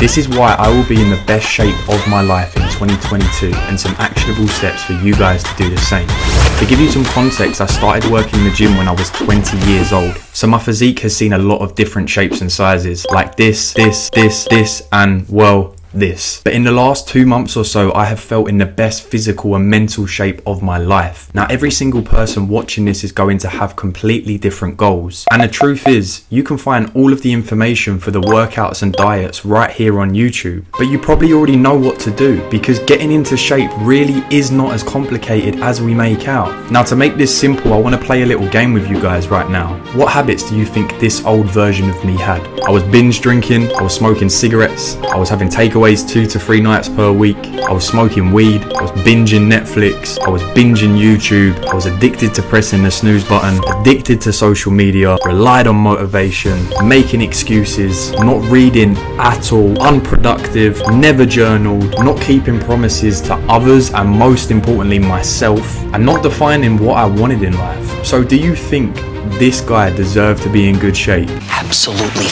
This is why I will be in the best shape of my life in 2022, and some actionable steps for you guys to do the same. To give you some context, I started working in the gym when I was 20 years old. So my physique has seen a lot of different shapes and sizes, like this, and well, this. But in the last 2 months or so, I have felt in the best physical and mental shape of my life. Now, every single person watching this is going to have completely different goals. And the truth is, you can find all of the information for the workouts and diets right here on YouTube. But you probably already know what to do, because getting into shape really is not as complicated as we make out. Now, to make this simple, I want to play a little game with you guys right now. What habits do you think this old version of me had? I was binge drinking, I was smoking cigarettes, I was having takeaways 2 to 3 nights per week, I was smoking weed, I was binging Netflix, I was binging YouTube, I was addicted to pressing the snooze button, addicted to social media, relied on motivation, making excuses, not reading at all, unproductive, never journaled, not keeping promises to others and most importantly myself, and not defining what I wanted in life. So do you think this guy deserved to be in good shape? Absolutely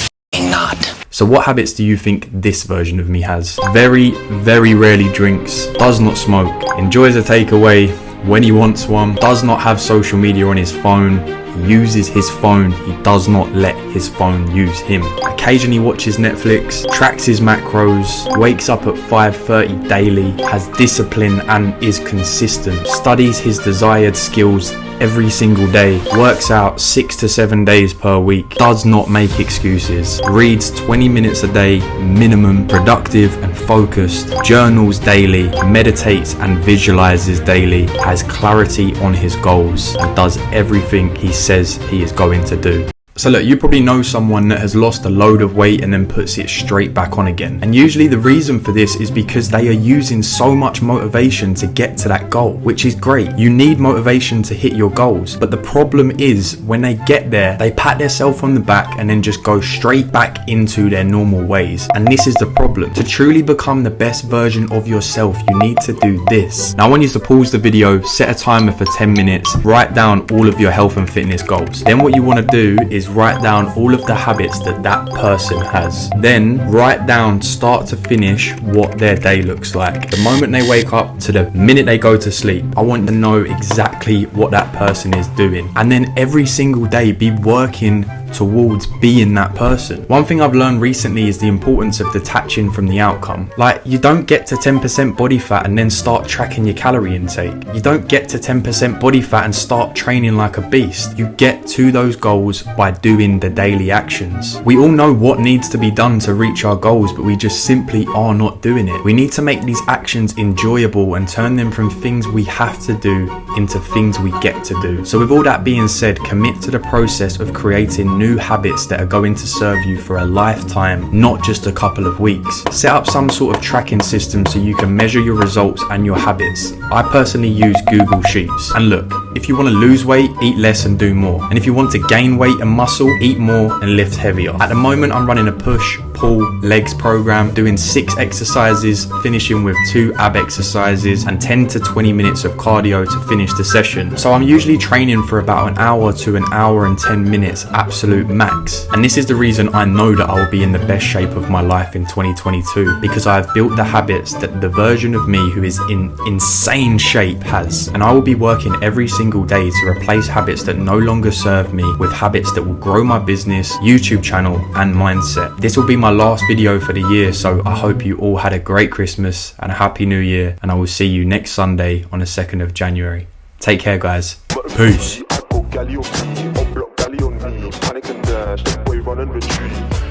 not. So what habits do you think this version of me has? Very, very rarely drinks, does not smoke, enjoys a takeaway when he wants one, does not have social media on his phone, he uses his phone, he does not let his phone use him. Occasionally watches Netflix, tracks his macros, wakes up at 5:30 daily, has discipline and is consistent, studies his desired skills every single day, works out 6 to 7 days per week, does not make excuses, reads 20 minutes a day minimum, productive and focused, journals daily, meditates and visualizes daily, has clarity on his goals, and does everything he says he is going to do. So look, you probably know someone that has lost a load of weight and then puts it straight back on again. And usually the reason for this is because they are using so much motivation to get to that goal, which is great. You need motivation to hit your goals. But the problem is when they get there, they pat themselves on the back and then just go straight back into their normal ways. And this is the problem. To truly become the best version of yourself, you need to do this. Now I want you to pause the video, set a timer for 10 minutes, write down all of your health and fitness goals. Then what you want to do is write down all of the habits that that person has. Then write down start to finish what their day looks like. The moment they wake up to the minute they go to sleep. I want to know exactly what that person is doing. And then every single day be working towards being that person. One thing I've learned recently is the importance of detaching from the outcome. Like, you don't get to 10% body fat and then start tracking your calorie intake. You don't get to 10% body fat and start training like a beast. You get to those goals by doing the daily actions. We all know what needs to be done to reach our goals, but we just simply are not doing it. We need to make these actions enjoyable and turn them from things we have to do into things we get to do. So with all that being said, commit to the process of creating new habits that are going to serve you for a lifetime, not just a couple of weeks. Set up some sort of tracking system so you can measure your results and your habits. I personally use Google Sheets. And look, if you want to lose weight, eat less and do more. And if you want to gain weight and muscle, eat more and lift heavier. At the moment, I'm running a push, pull, legs program, doing 6 exercises, finishing with 2 ab exercises and 10 to 20 minutes of cardio to finish the session. So I'm usually training for about an hour to an hour and 10 minutes, absolute max. And this is the reason I know that I will be in the best shape of my life in 2022, because I have built the habits that the version of me who is in insane shape has. And I will be working every single day to replace habits that no longer serve me with habits that will grow my business, YouTube channel and mindset. This will be my last video for the year, so I hope you all had a great Christmas and a happy new year, and I will see you next Sunday on the 2nd of January. Take care, guys. Peace.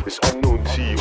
This unknown T,